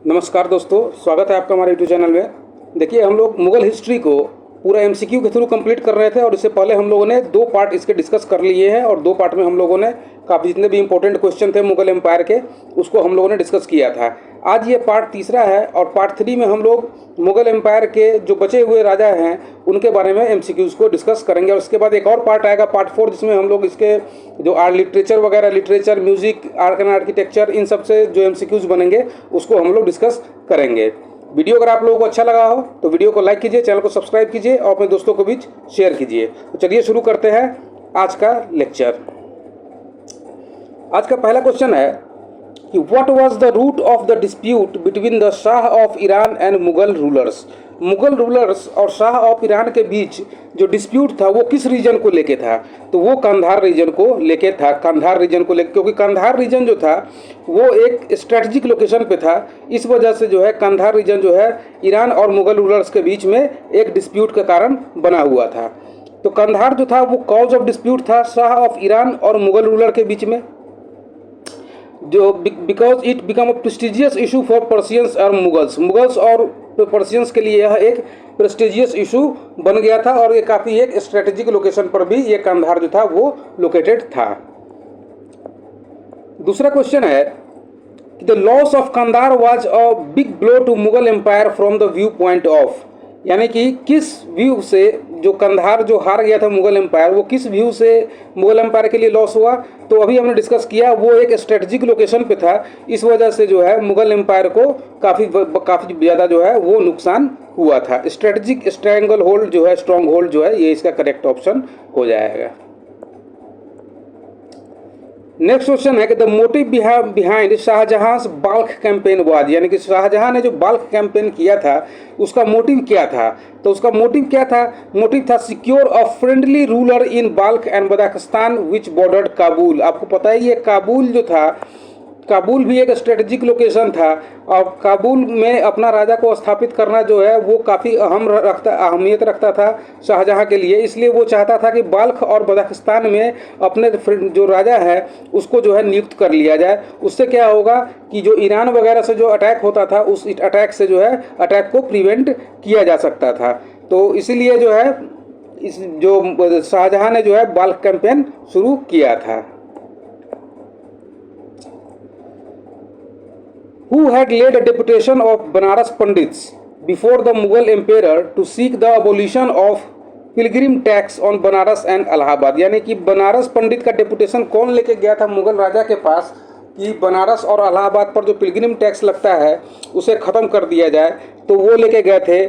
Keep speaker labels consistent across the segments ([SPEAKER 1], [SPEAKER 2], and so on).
[SPEAKER 1] नमस्कार दोस्तों, स्वागत है आपका हमारे यूट्यूब चैनल में। देखिए, हम लोग मुग़ल हिस्ट्री को पूरा एमसीक्यू के थ्रू कंप्लीट कर रहे थे और इससे पहले हम लोगों ने 2 पार्ट इसके डिस्कस कर लिए हैं और 2 पार्ट में हम लोगों ने काफ़ी जितने भी इंपॉर्टेंट क्वेश्चन थे मुग़ल एम्पायर के उसको हम लोगों ने डिस्कस किया था। आज ये पार्ट तीसरा है और पार्ट 3 में हम लोग मुग़ल एम्पायर के जो बचे हुए राजा हैं उनके बारे में एमसीक्यूज़ को डिस्कस करेंगे। और उसके बाद एक और पार्ट आएगा, पार्ट 4, जिसमें हम लोग इसके जो लिटरेचर वगैरह, literature, music, art and architecture, इन सब से जो एमसीक्यूज़ बनेंगे उसको हम लोग डिस्कस करेंगे। वीडियो अगर आप लोगों को अच्छा लगा हो तो वीडियो को लाइक कीजिए, चैनल को सब्सक्राइब कीजिए और अपने दोस्तों के बीच शेयर कीजिए। तो चलिए शुरू करते हैं आज का लेक्चर। आज का पहला क्वेश्चन है कि what was the root of the dispute between the Shah of Iran and Mughal rulers. Mughal rulers और शाह ऑफ ईरान के बीच जो डिस्प्यूट था वो किस रीजन को लेके था? तो वो कंधार रीजन को लेके था। कंधार रीजन को लेके, क्योंकि कंधार रीजन जो था वो एक स्ट्रेटजिक लोकेशन पे था। इस वजह से जो है कंधार रीजन जो है ईरान और मुगल रूलर्स के बीच में एक डिस्प्यूट का कारण बना हुआ था। तो कंधार जो था वो कॉज ऑफ डिस्प्यूट था शाह ऑफ ईरान और मुगल रूलर के बीच में, जो because it become a prestigious issue for Persians और मुगल्स और पर्शियंस के लिए यह एक प्रेस्टिजियस इशू बन गया था और ये काफ़ी एक स्ट्रेटेजिक लोकेशन पर भी ये कंधार जो था वो लोकेटेड था। दूसरा क्वेश्चन है कि the loss of Kandahar was a big blow to Mughal empire from the view point of, यानी कि किस व्यू से जो कंधार जो हार गया था मुगल एम्पायर, वो किस व्यू से मुगल एम्पायर के लिए लॉस हुआ? तो अभी हमने डिस्कस किया, वो एक स्ट्रेटजिक लोकेशन पे था। इस वजह से जो है मुगल एम्पायर को काफ़ी ज़्यादा जो है वो नुकसान हुआ था। स्ट्रेटजिक स्ट्रैंगल होल्ड जो है, स्ट्रॉन्ग होल्ड जो है, ये इसका करेक्ट ऑप्शन हो जाएगा। नेक्स्ट क्वेश्चन है कि the motive behind Shahjahan Balkh campaign was, यानी कि शाहजहां ने जो बाल्ख कैंपेन किया था उसका मोटिव क्या था? तो उसका मोटिव क्या था? मोटिव था secure a friendly ruler in Balkh and Badakhshan which bordered Kabul. आपको पता है ये काबुल जो था, काबुल भी एक स्ट्रेटजिक लोकेशन था और काबुल में अपना राजा को स्थापित करना जो है वो काफ़ी अहमियत रखता था शाहजहां के लिए। इसलिए वो चाहता था कि बाल्ख और बदाख्स्तान में अपने जो राजा है उसको जो है नियुक्त कर लिया जाए। उससे क्या होगा कि जो ईरान वगैरह से जो अटैक होता था उस अटैक से जो है अटैक को प्रिवेंट किया जा सकता था। तो इसीलिए जो है इस जो शाहजहां ने जो है बाल्ख कैंपेन शुरू किया था। Who had led a deputation of Banaras Pandits before the Mughal emperor to seek the abolition of pilgrim tax on Banaras and Allahabad, यानी कि बनारस पंडित का डेपुटेशन कौन लेके गया था मुगल राजा के पास कि बनारस और इलाहाबाद पर जो पिलग्रिम टैक्स लगता है उसे ख़त्म कर दिया जाए? तो वो लेके गए थे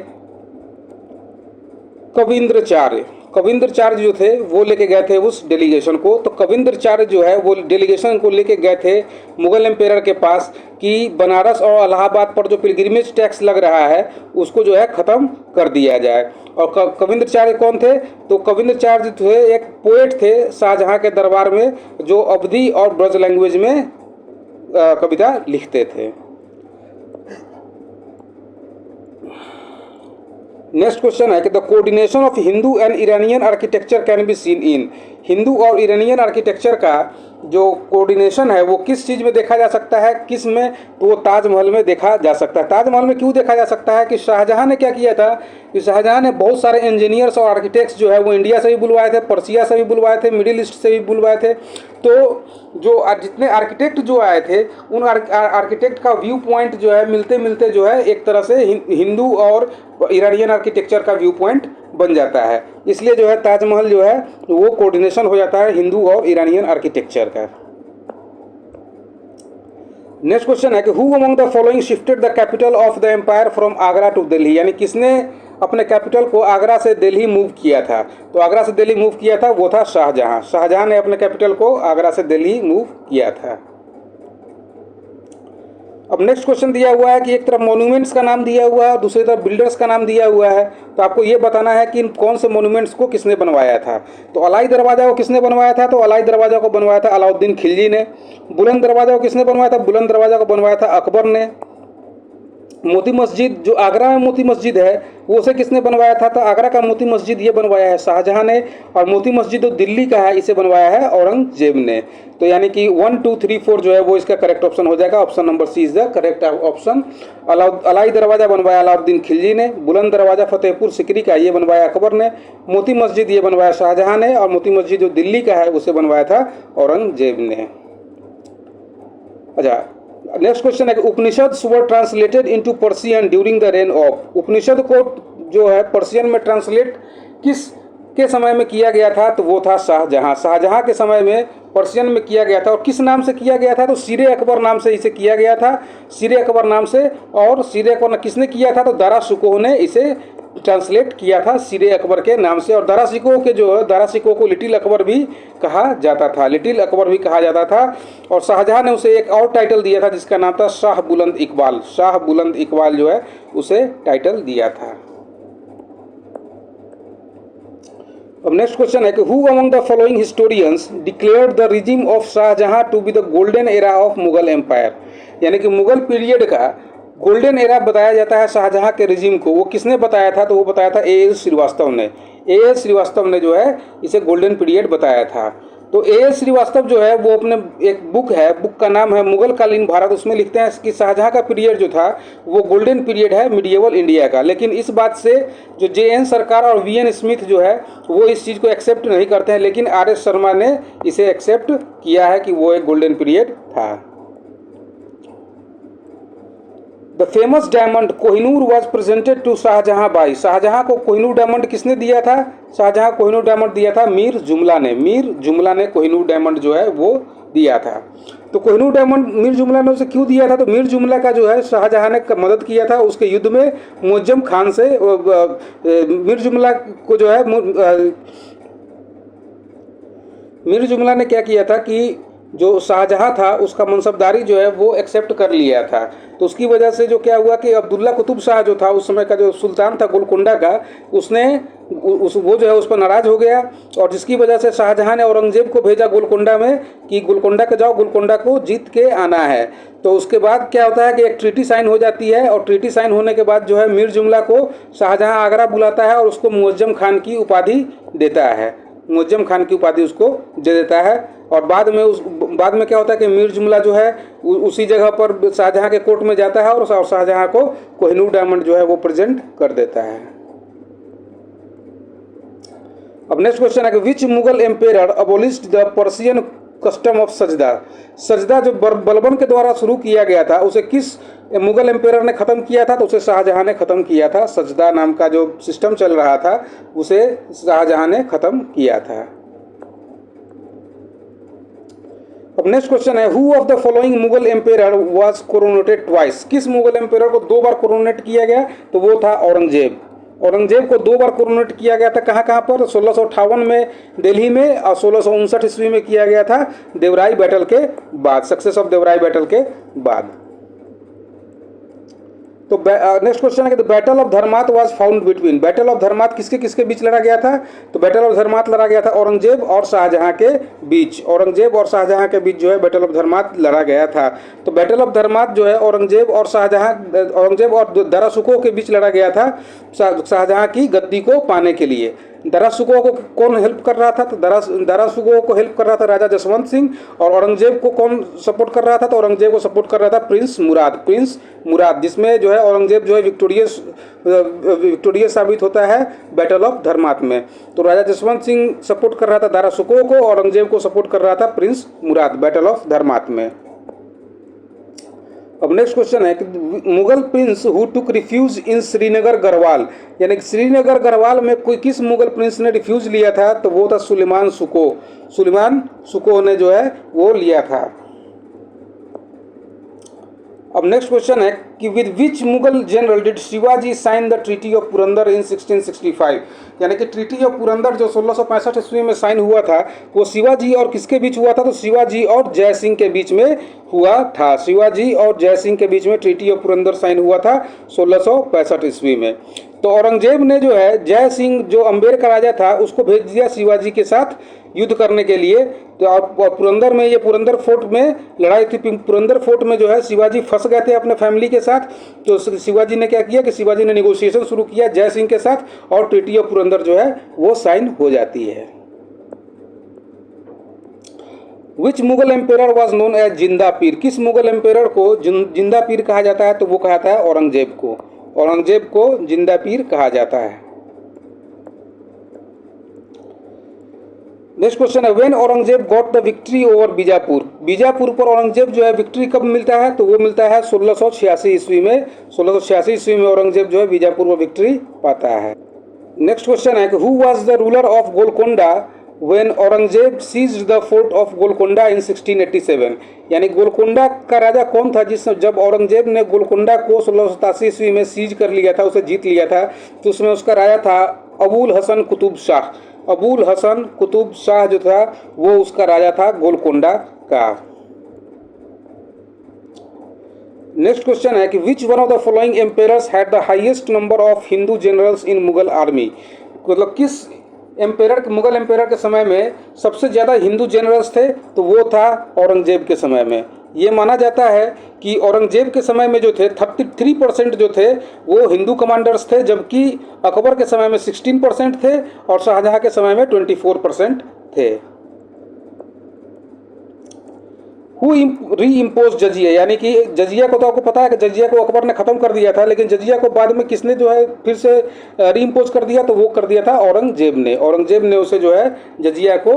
[SPEAKER 1] कविंद्रचार्य जो थे वो लेके गए थे उस डेलीगेशन को। तो कविंद्रचार्य जो है वो डेलीगेशन को लेके गए थे मुगल एम्पायर के पास कि बनारस और इलाहाबाद पर जो पिलग्रिमेज टैक्स लग रहा है उसको जो है ख़त्म कर दिया जाए। और कविंद्रचार्य कौन थे? तो कविंद्रचार्य थे एक पोएट थे शाहजहां के दरबार में, जो अवधी और ब्रज लैंग्वेज में कविता लिखते थे। नेक्स्ट क्वेश्चन है कि the coordination of Hindu and Iranian architecture can be seen in. Hindu और इरानियन आर्किटेक्चर का जो कोऑर्डिनेशन है वो किस चीज़ में देखा जा सकता है, किस में? तो वो ताजमहल में देखा जा सकता है। ताजमहल में क्यों देखा जा सकता है कि शाहजहां ने क्या किया था कि शाहजहां ने बहुत सारे इंजीनियर्स और आर्किटेक्ट्स जो है वो इंडिया से भी बुलवाए थे, पर्सिया से भी बुलवाए थे, मिडिल ईस्ट से भी बुलवाए थे। तो जो जितने आर्किटेक्ट जो आए थे उन आर्किटेक्ट का व्यू पॉइंट जो है मिलते मिलते जो है एक तरह से हिंदू और इरानियन आर्किटेक्चर का व्यू पॉइंट बन जाता है। इसलिए जो है ताजमहल जो है वो कोऑर्डिनेशन हो जाता है हिंदू और इरानियन आर्किटेक्चर का। नेक्स्ट क्वेश्चन है कि who among the following shifted the capital of the empire from Agra to Delhi, यानी किसने अपने कैपिटल को आगरा से दिल्ली मूव किया था? तो आगरा से दिल्ली मूव किया था वो था शाहजहां। शाहजहां ने अपने कैपिटल को आगरा से दिल्ली मूव किया था। अब नेक्स्ट क्वेश्चन दिया हुआ है कि एक तरफ मॉन्यूमेंट्स का नाम दिया हुआ है और दूसरी तरफ बिल्डर्स का नाम दिया हुआ है। तो आपको ये बताना है कि इन कौन से मॉन्यूमेंट्स को किसने बनवाया था। तो अलाई दरवाज़ा को किसने बनवाया था? तो अलाई दरवाज़ा को बनवाया था अलाउद्दीन खिलजी ने। बुलंद दरवाज़ा को किसने बनवाया था? बुलंद दरवाज़ा को बनवाया था अकबर ने। मोती मस्जिद जो आगरा में मोती मस्जिद है वो उसे किसने बनवाया था? तो आगरा का मोती मस्जिद ये बनवाया है शाहजहां ने, और मोती मस्जिद जो दिल्ली का है इसे बनवाया है औरंगजेब ने। तो यानी कि 1 2 3 4 जो है वो इसका करेक्ट ऑप्शन हो जाएगा। Option number C is the correct option. Alai Darwaza बनवाया अलाउद्दीन खिलजी ने, बुलंद दरवाजा फतेहपुर सिकरी का ये बनवाया अकबर ने, मोती मस्जिद ये बनवाया शाहजहां ने, और मोती मस्जिद जो दिल्ली का है उसे बनवाया था औरंगजेब ने। अच्छा, नेक्स्ट क्वेश्चन है कि Upanishad were translated into Persian during the reign of. Upanishad को जो है पर्शियन में ट्रांसलेट किस के समय में किया गया था? तो वो था शाहजहां। शाहजहां के समय में पर्शियन में किया गया था, और किस नाम से किया गया था? तो सिरे अकबर नाम से इसे किया गया था, सिरे अकबर नाम से। और सिरे अकबर किसने किया था? तो दारा शिकोह ने इसे ट्रांसलेट किया था सिरे अकबर के नाम से। और दारा शिकोह के जो है, दारा शिकोह को लिटिल अकबर भी कहा जाता था, लिटिल अकबर भी कहा जाता था। और शाहजहां ने उसे एक और टाइटल दिया था जिसका नाम था शाह बुलंद इकबाल। शाह बुलंद इकबाल जो है उसे टाइटल दिया था। अब नेक्स्ट क्वेश्चन है कि who among the following historians declared the regime of Shahjahan to be the golden era of Mughal empire. यानी कि मुगल पीरियड का गोल्डन एरा बताया जाता है शाहजहां के रिजिम को। वो किसने बताया था? तो वो बताया था A.L. श्रीवास्तव ने। A.L. श्रीवास्तव ने जो है इसे गोल्डन पीरियड बताया था। तो A.L. श्रीवास्तव जो है वो अपने एक बुक है, बुक का नाम है मुगल कालीन भारत। उसमें लिखते हैं कि शाहजहां का पीरियड जो था वो गोल्डन पीरियड है मिडिएवल इंडिया का। लेकिन इस बात से जो J.N. सरकार और V.N. स्मिथ जो है वो इस चीज़ को एक्सेप्ट नहीं करते हैं, लेकिन R.S. शर्मा ने इसे एक्सेप्ट किया है कि वो एक गोल्डन पीरियड था। The famous diamond Kohinoor was presented to Shahjahan by. Shahjahan को कोहिनूर डायमंड किसने दिया था? शाहजहां कोहिनूर डायमंड दिया था मीर जुमला ने। मीर जुमला ने कोहिनूर डायमंड जो है वो दिया था। तो कोहिनूर डायमंड मीर जुमला ने उसे क्यों दिया था? तो मीर जुमला का जो है शाहजहां ने मदद किया था उसके युद्ध में मुअज्जम खान से। मीर जुमला को जो है मीर जुमला ने क्या किया था कि जो शाहजहां था उसका मनसबदारी जो है वो एक्सेप्ट कर लिया था। तो उसकी वजह से जो क्या हुआ कि अब्दुल्ला कुतुब शाह जो था उस समय का जो सुल्तान था गोलकुंडा का, उसने वो जो है उस पर नाराज़ हो गया, और जिसकी वजह से शाहजहां ने औरंगजेब को भेजा गोलकुंडा में कि गोलकुंडा के जाओ, गोलकुंडा को जीत के आना है। तो उसके बाद क्या होता है कि एक ट्रीटी साइन हो जाती है, और ट्रीटी साइन होने के बाद जो है मीर जुमला को शाहजहां आगरा बुलाता है और उसको मुअज्जम खान की उपाधि देता है, मुअज्जम खान की उपाधि उसको दे देता है। और बाद में क्या होता है कि मीर जुमला जो है उसी जगह पर शाहजहां के कोर्ट में जाता है और शाहजहां को कोहिनूर डायमंड जो है वो प्रेजेंट कर देता है। अब नेक्स्ट क्वेश्चन है कि which Mughal empire abolished the Persian custom of sajda. सजदा जो बलबन के द्वारा शुरू किया गया था उसे किस मुगल एम्पेयर ने ख़त्म किया था? तो उसे शाहजहां ने ख़त्म किया था। सजदा नाम का जो सिस्टम चल रहा था उसे शाहजहां ने ख़त्म किया था। अब नेक्स्ट क्वेश्चन है who of the following Mughal ampere was coronated twice. किस मुगल एम्पेयर को 2 बार कोरोनेट किया गया? तो वो था औरंगजेब। औरंगजेब को 2 बार कोरोनेट किया गया था। कहाँ कहाँ पर? 1658 में दिल्ली में, और 1659 ईस्वी में किया गया था देवराई बैटल के बाद, सक्सेस ऑफ देवराई बैटल के बाद। तो नेक्स्ट क्वेश्चन है कि बैटल ऑफ धर्मात was found between. Battle of धर्मात किसके किसके बीच लड़ा गया था? तो बैटल ऑफ धर्मात लड़ा गया था औरंगजेब और शाहजहां के बीच। औरंगजेब और शाहजहां के बीच जो है बैटल ऑफ धर्मात लड़ा गया था। तो बैटल ऑफ धर्मात जो है औरंगजेब और दारा शिकोह के बीच लड़ा गया था शाहजहां की गद्दी को पाने के लिए। दारा शिकोह को कौन हेल्प कर रहा था? तो दारा शिकोह को हेल्प कर रहा था राजा जसवंत सिंह। और औरंगजेब को कौन सपोर्ट कर रहा था? तो औरंगजेब को सपोर्ट कर रहा था प्रिंस मुराद, जिसमें जो है औरंगजेब जो है विक्टोरियस साबित होता है बैटल ऑफ धर्मात में। तो राजा जसवंत सिंह सपोर्ट कर रहा था दारा शिकोह को, औरंगजेब को सपोर्ट कर रहा था प्रिंस मुराद बैटल ऑफ धर्मात में। अब नेक्स्ट क्वेश्चन है कि Mughal Prince who took refuge in Srinagar Garhwal. यानी कि श्रीनगर गढ़वाल में कोई किस मुगल प्रिंस ने रिफ्यूज लिया था? तो वो था सुलेमान सुकोह ने जो है वो लिया था। अब नेक्स्ट क्वेश्चन है कि with which Mughal general did Shivaji sign the treaty of Purandar in 1665। यानी कि ट्रीटी ऑफ पुरंदर जो 1665 ईस्वी में साइन हुआ था वो शिवाजी और किसके बीच हुआ था? तो शिवाजी और जय सिंह के बीच में हुआ था। शिवाजी और जय सिंह के बीच में ट्रीटी ऑफ पुरंदर साइन हुआ था 1665 ईस्वी में। तो औरंगजेब ने जो है जय सिंह जो अम्बेर का राजा था उसको भेज दिया शिवाजी के साथ युद्ध करने के लिए। तो और पुरंदर में, ये पुरंदर फोर्ट में लड़ाई थी। पुरंदर फोर्ट में जो है शिवाजी फंस गए थे अपने फैमिली के साथ। तो शिवाजी ने क्या किया कि शिवाजी ने निगोशिएशन शुरू किया जय सिंह के साथ और ट्रीटी ऑफ पुरंदर जो है वो साइन हो जाती है। Which Mughal empire was known as Zinda Pir? किस मुगल एम्पेयर को जिंदा पीर कहा जाता है? तो वो कहा जाता है औरंगजेब को। औरंगजेब को जिंदा पीर कहा जाता है। नेक्स्ट क्वेश्चन है when Aurangzeb got the victory over Bijapur? Bijapur पर औरंगजेब जो है विक्ट्री कब मिलता है? तो वो मिलता है 1686 ईस्वी में। 1686 ईस्वी में औरंगजेब जो है बीजापुर पर विक्ट्री पाता है। नेक्स्ट क्वेश्चन है कि who was the ruler of Golconda when Aurangzeb seized the fort of Golconda in 1687? यानी गोलकोंडा का राजा कौन था जब औरंगजेब ने गोलकोंडा को 1687 ईस्वी में सीज कर लिया था, उसे जीत लिया था? तो उसमें उसका राजा था अबुल हसन कुतुब शाह। अबुल हसन कुतुब शाह जो था वो उसका राजा था गोलकोंडा का। नेक्स्ट क्वेश्चन है कि which one of the following Ampere's had the highest number of Hindu generals in Mughal army? मतलब किस एम्पेयर, मुगल एम्पेयर के समय में सबसे ज़्यादा हिंदू जनरल्स थे? तो वो था औरंगजेब के समय में। ये माना जाता है कि औरंगजेब के समय में जो थे 33% जो थे वो हिंदू कमांडर्स थे, जबकि अकबर के समय में 16% थे और शाहजहां के समय में 24% थे। हु री इम्पोज जजिया? यानी कि जजिया को तो आपको पता है कि जजिया को अकबर ने ख़त्म कर दिया था, लेकिन जजिया को बाद में किसने जो है फिर से री इम्पोज कर दिया? तो वो कर दिया था औरंगजेब ने। औरंगजेब ने उसे जो है जजिया को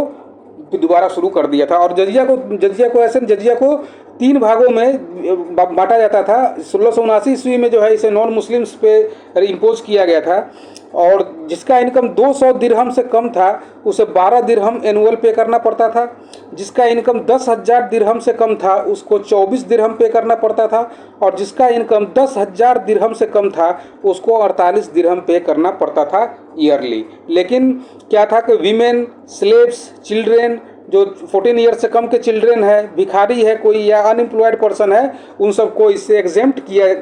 [SPEAKER 1] दोबारा शुरू कर दिया था। और जजिया को 3 भागों में बांटा जाता था। 1679 ईस्वी में जो है इसे नॉन मुस्लिम्स पे इम्पोज किया गया था और जिसका इनकम 200 दिरहम से कम था उसे 12 दिरहम एनुअल पे करना पड़ता था। जिसका इनकम 10,000 दिरहम से कम था उसको 24 दिरहम पे करना पड़ता था और जिसका इनकम 10,000 दिरहम से कम था उसको 48 दिरहम पे करना पड़ता था ईयरली। लेकिन क्या था कि वीमेन, स्लेव्स, चिल्ड्रेन, जो 14 ईयर से कम के चिल्ड्रेन है, भिखारी है कोई या अनएम्प्लॉयड पर्सन है, उन सबको इससे एग्जेम्प्ट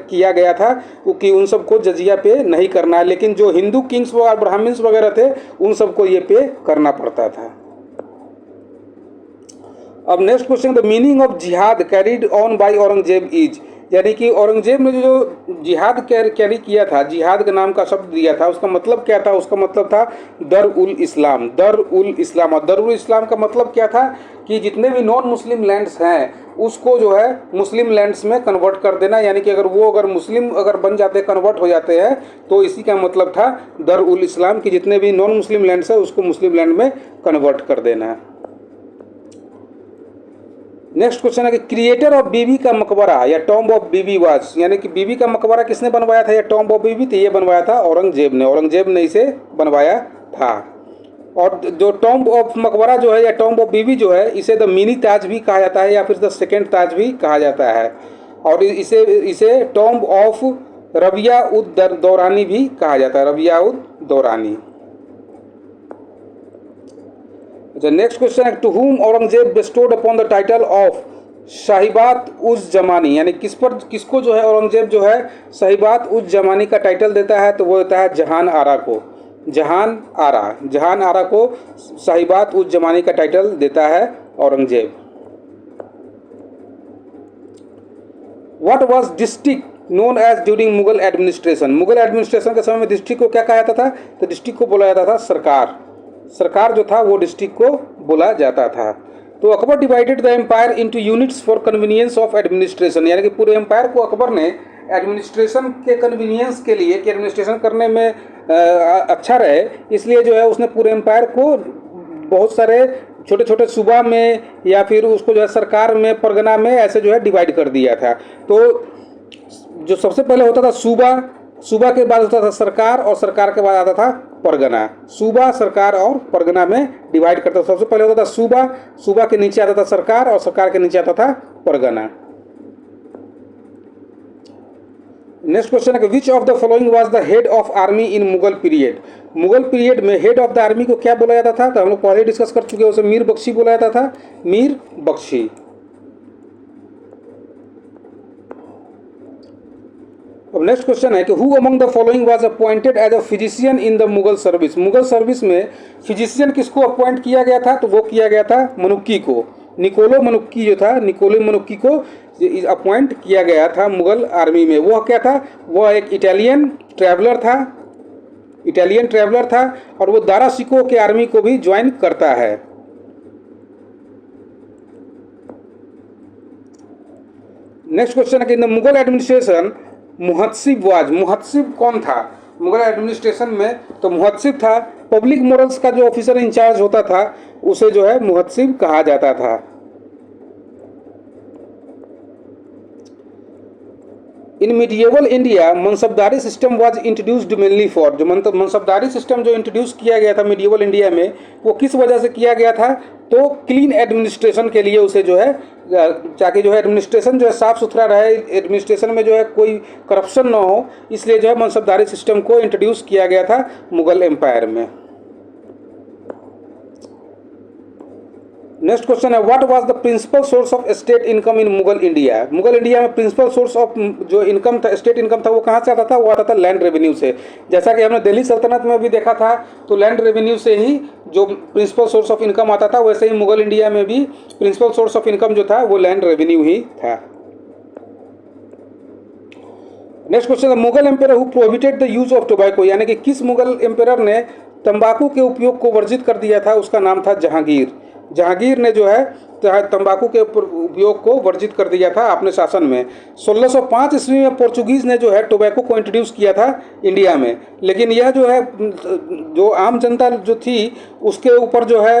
[SPEAKER 1] किया गया था कि उन सबको जजिया पे नहीं करना है। लेकिन जो हिंदू किंग्स और ब्राह्मण्स वगैरह थे उन सबको ये पे करना पड़ता था। अब next question, the meaning of jihad carried on by Aurangzeb is? यानी कि औरंगजेब ने जो जिहाद कैरी किया था, जिहाद के नाम का शब्द दिया था, उसका मतलब क्या था? उसका मतलब था दर उल इस्लाम। दर उल इस्लाम। और दर उल इस्लाम का मतलब क्या था कि जितने भी नॉन मुस्लिम लैंड्स हैं उसको जो है मुस्लिम लैंड्स में कन्वर्ट कर देना। यानी कि अगर मुस्लिम बन जाते, कन्वर्ट हो जाते हैं, तो इसी का मतलब था दर उल इस्लाम कि जितने भी नॉन मुस्लिम लैंड्स हैं उसको मुस्लिम लैंड में कन्वर्ट कर देना है। नेक्स्ट क्वेश्चन है कि क्रिएटर ऑफ बीबी का मकबरा या टॉम्ब ऑफ बीबी वाज? यानी कि बीबी का मकबरा किसने बनवाया था या टॉम्ब ऑफ बीबी? तो ये बनवाया था औरंगजेब ने। औरंगजेब ने इसे बनवाया था। और जो टॉम्ब ऑफ मकबरा जो है या टॉम्ब ऑफ बीबी जो है इसे द मिनी ताज भी कहा जाता है या फिर द सेकेंड ताज भी कहा जाता है। और इसे टॉम्ब ऑफ रबिया उद दौरानी भी कहा जाता है। रबिया उद दौरानी। अच्छा, नेक्स्ट क्वेश्चन है to whom Aurangzeb bestowed upon the title of Sahibat uz Zamani? यानी किसको जो है औरंगजेब जो है साहिबात उज जमानी का टाइटल देता है? तो वो देता है जहान आरा को। जहान आरा को साहिबात उज जमानी का टाइटल देता है Aurangzeb. What was district known as during Mughal administration? Mughal administration के समय में डिस्ट्रिक्ट को क्या कहा जाता था? तो डिस्ट्रिक्ट को बोला जाता था सरकार। सरकार जो था वो डिस्ट्रिक्ट को बोला जाता था। तो Akbar divided the empire into units for convenience of administration. यानी कि पूरे एम्पायर को अकबर ने एडमिनिस्ट्रेशन के कन्वीनियंस के लिए कि एडमिनिस्ट्रेशन करने में अच्छा रहे, इसलिए जो है उसने पूरे एम्पायर को बहुत सारे छोटे छोटे सूबा में या फिर उसको जो है सरकार में, परगना में ऐसे जो है डिवाइड कर दिया था। तो जो सबसे पहले होता था सूबा के बाद होता था सरकार और सरकार के बाद आता था परगना। सूबा, सरकार और परगना में डिवाइड करता था। सबसे पहले होता था सूबा के नीचे आता था सरकार और सरकार के नीचे आता था परगना। नेक्स्ट क्वेश्चन है कि which of the following was the head of army in Mughal period? Mughal period में हेड ऑफ द आर्मी को क्या बोला जाता था? तो हम लोग पहले डिस्कस कर चुके हैं, उसे मीर बख्शी बोला जाता था। मीर बख्शी। अब नेक्स्ट क्वेश्चन है कि who among the following was appointed as a physician in the Mughal service. Mughal service में फिजिशियन किसको अपॉइंट किया गया था, तो वो किया गया था मनुक्की को। निकोलो मनुक्की जो था, निकोलो मनुक्की को अपॉइंट किया गया था मुगल आर्मी में। वह क्या था, वह एक इटालियन ट्रैवलर था, इटालियन ट्रैवलर था, और वो दारा शिकोह के आर्मी को भी ज्वाइन करता है। नेक्स्ट क्वेश्चन है कि in the Mughal administration muhtasib was. मुहत्सिब कौन था मुगल एडमिनिस्ट्रेशन में, तो मुहत्सिब था पब्लिक मोरल्स का जो ऑफिसर इंचार्ज होता था, उसे जो है मुहत्सिब कहा जाता था। In medieval India mansabdari system was introduced mainly for. जो मनसबदारी सिस्टम जो इंट्रोड्यूस किया गया था मिडिएवल इंडिया में, वो किस वजह से किया गया था, तो क्लीन एडमिनिस्ट्रेशन के लिए उसे जो है, ताकि जो है एडमिनिस्ट्रेशन जो है साफ सुथरा रहे, एडमिनिस्ट्रेशन में जो है कोई करप्शन ना हो, इसलिए जो है मनसबदारी सिस्टम को इंट्रोड्यूस किया गया था मुगल एम्पायर में। नेक्स्ट क्वेश्चन है what was the principal source of state income in Mughal India. Mughal India में प्रिंसिपल सोर्स ऑफ जो इनकम था, स्टेट इनकम था, वो कहाँ से आता था, वो आता था लैंड रेवेन्यू से। जैसा कि हमने दिल्ली सल्तनत में भी देखा था, तो लैंड रेवेन्यू से ही जो प्रिंसिपल सोर्स ऑफ इनकम आता था, वैसे ही मुगल इंडिया में भी प्रिंसिपल सोर्स ऑफ इनकम जो था वो लैंड रेवेन्यू ही था। नेक्स्ट क्वेश्चन है Mughal empire who prohibited the use of tobacco. यानी कि किस मुगल एम्पायर ने तंबाकू के उपयोग को वर्जित कर दिया था, उसका नाम था जहांगीर। जहांगीर ने जो है तंबाकू के उपयोग को वर्जित कर दिया था अपने शासन में। 1605 ईस्वी में पोर्चुगीज़ ने जो है टोबैको को इंट्रोड्यूस किया था इंडिया में, लेकिन यह जो है जो आम जनता जो थी उसके ऊपर जो है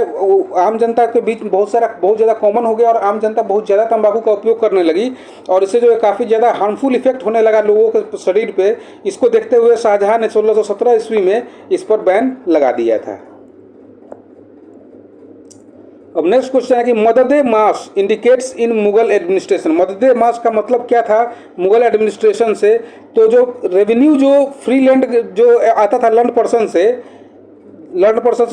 [SPEAKER 1] आम जनता के बीच बहुत ज़्यादा कॉमन हो गया, और आम जनता बहुत ज़्यादा तंबाकू का उपयोग करने लगी, और इससे जो है काफ़ी ज़्यादा हार्मफुल इफेक्ट होने लगा लोगों के शरीर पे। इसको देखते हुए शाहजहां ने 1617 ईस्वी में इस पर बैन लगा दिया था। अब नेक्स्ट क्वेश्चन है कि मददे मास इंडिकेट्स इन मुगल एडमिनिस्ट्रेशन। मददे मास का मतलब क्या था मुगल एडमिनिस्ट्रेशन से, तो जो रेवेन्यू जो फ्री लैंड जो आता था लैंड पर्सन से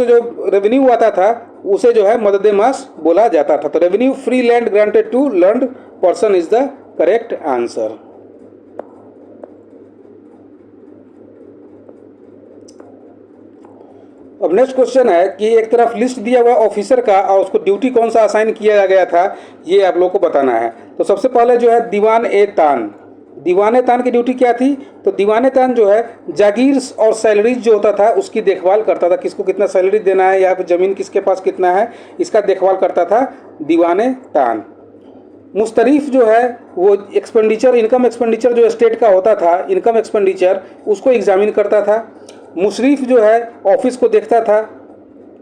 [SPEAKER 1] जो रेवेन्यू आता था, उसे जो है मददे मास बोला जाता था। तो revenue free land granted to land person is the correct answer. अब नेक्स्ट क्वेश्चन है कि एक तरफ लिस्ट दिया हुआ ऑफिसर का और उसको ड्यूटी कौन सा असाइन किया गया था, ये आप लोग को बताना है। तो सबसे पहले जो है दीवान ए तान। दीवान ए तान की ड्यूटी क्या थी, तो दीवान ए तान जो है जागीर और सैलरीज जो होता था उसकी देखभाल करता था, किसको कितना सैलरी देना है या फिर ज़मीन किसके पास कितना है, इसका देखभाल करता था दीवान ए तान। मुस्तरीफ जो है वो एक्सपेंडिचर, इनकम एक्सपेंडिचर जो स्टेट का होता था, इनकम एक्सपेंडिचर उसको एग्जामिन करता था। मुशरीफ जो है ऑफिस को देखता था,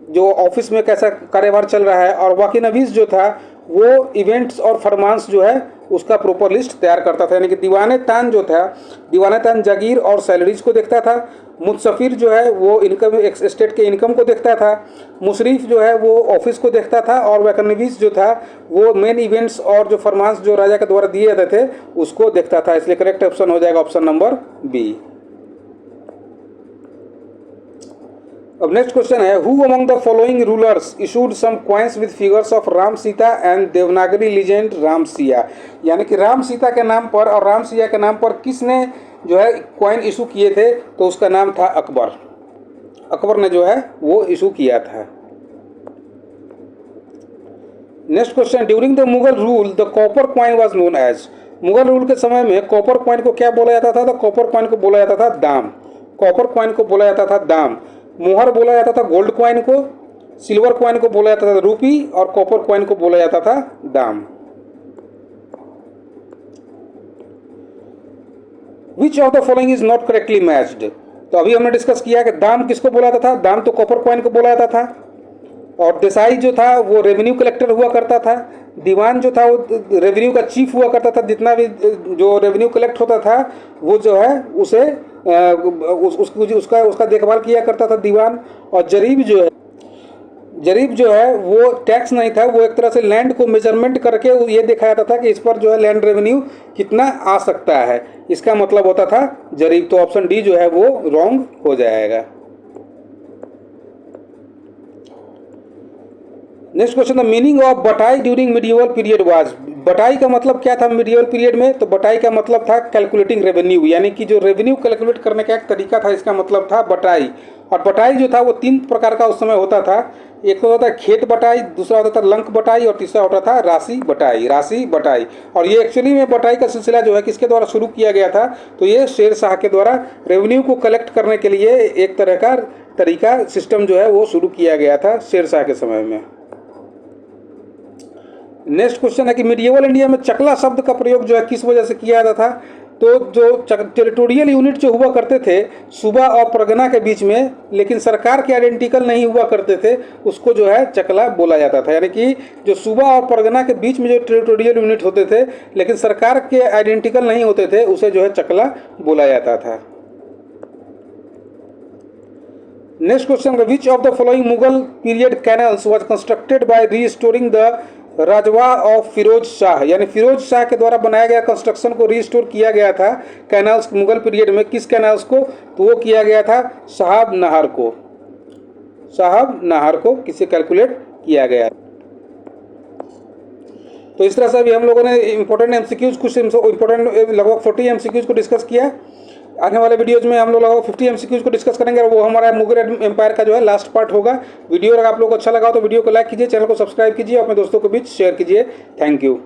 [SPEAKER 1] जो ऑफिस में कैसा कार्यभार चल रहा है, और वाकी नवीस जो था वो इवेंट्स और फरमान्स जो है उसका प्रॉपर लिस्ट तैयार करता था। यानी कि दीवाने तान जो था, दीवाने तान जागीर और सैलरीज को देखता था। मुतसफ़िर जो है वो इनकम स्टेट के इनकम को देखता था। मुशरीफ जो है वो ऑफिस को देखता था, और वैकनवीस जो था वो मेन इवेंट्स और जो फरमान्स जो राजा के द्वारा दिए जाते थे उसको देखता था। इसलिए करेक्ट ऑप्शन हो जाएगा ऑप्शन नंबर बी। अब नेक्स्ट क्वेश्चन है who among the following rulers issued some coins with figures of Ram Sita and Devanagari legend Ram Siya. यानी कि राम सीता के नाम पर और राम सिया के नाम पर किसने जो है कॉइन इशू किए थे, तो उसका नाम था अकबर। अकबर ने जो है वो इशू किया था। Next question during the Mughal rule the copper coin was known as. Mughal rule के समय में कॉपर कॉइन को क्या बोला जाता था, तो कॉपर कॉइन को बोला जाता था दाम। कॉपर कॉइन को बोला जाता था दाम। मोहर बोला जाता था गोल्ड कॉइन को, सिल्वर कॉइन को बोला जाता था रूपी, और कॉपर कॉइन को बोला जाता था दाम। Which of the following is not correctly matched. तो अभी हमने डिस्कस किया कि दाम किसको बोला जाता था, दाम तो कॉपर कॉइन को बोला जाता था, और देसाई जो था वो रेवेन्यू कलेक्टर हुआ करता था। दीवान जो था वो रेवेन्यू का चीफ हुआ करता था। जितना भी जो रेवेन्यू कलेक्ट होता था वो जो है उसे उसका देखभाल किया करता था दीवान। और जरीब जो है वो टैक्स नहीं था, वो एक तरह से लैंड को मेजरमेंट करके ये दिखाया जाता था कि इस पर जो है लैंड रेवेन्यू कितना आ सकता है, इसका मतलब होता था जरीब। तो ऑप्शन डी जो है वो रॉन्ग हो जाएगा। Next question, the meaning of बटाई ड्यूरिंग मिडिवल पीरियड वाज। बटाई का मतलब क्या था मिडिवल पीरियड में? तो बटाई का मतलब था कैलकुलेटिंग रेवेन्यू, यानी कि जो रेवेन्यू कैलकुलेट करने का एक तरीका था, इसका मतलब था बटाई। और बटाई जो था वो 3 प्रकार का उस समय होता था। एक होता था खेत बटाई, दूसरा होता था लंक बटाई, और तीसरा होता था राशि बटाई। राशि बटाई, और ये एक्चुअली में बटाई का सिलसिला जो है किसके द्वारा शुरू किया गया था? तो ये शेर शाह के द्वारा रेवेन्यू को कलेक्ट करने के लिए एक तरह का तरीका, सिस्टम जो है वो शुरू किया गया था शेर शाह के समय में। नेक्स्ट क्वेश्चन है कि मिडिएवल इंडिया में चकला शब्द का प्रयोग जो है किस वजह से किया जाता था? तो जो टेरिटोरियल यूनिट जो हुआ करते थे सूबा और परगना के बीच में, लेकिन सरकार के आइडेंटिकल नहीं हुआ करते थे, उसको जो है चकला बोला जाता था। यानी कि जो सूबा और परगना के बीच में जो टेरिटोरियल यूनिट होते थे लेकिन सरकार के आइडेंटिकल नहीं होते थे, उसे जो है चकला बोला जाता था। Next question, which of the following Mughal period canals was constructed by restoring the राजवा ऑफ फिरोज शाह? यानी फिरोज शाह के द्वारा बनाया गया कंस्ट्रक्शन को रीस्टोर किया गया था कैनाल्स मुगल पीरियड में। किस कैनाल्स को? तो वो किया गया था साहब नहर को। साहब नहर को किसे कैलकुलेट किया गया? तो इस तरह से अभी हम लोगों ने इंपॉर्टेंट एमसीक्यूज, कुछ इंपॉर्टेंट लगभग 40 एमसीक्यूज को डिस्कस किया। आने वाले वीडियोज में हम लोग लगभग 50 एमसीक्यूज को डिस्कस करेंगे, और वो हमारा मुगल एम्पायर का जो है लास्ट पार्ट होगा। वीडियो अगर आप लोग को अच्छा लगा तो वीडियो को लाइक कीजिए, चैनल को सब्सक्राइब कीजिए, अपने दोस्तों के बीच शेयर कीजिए। Thank you.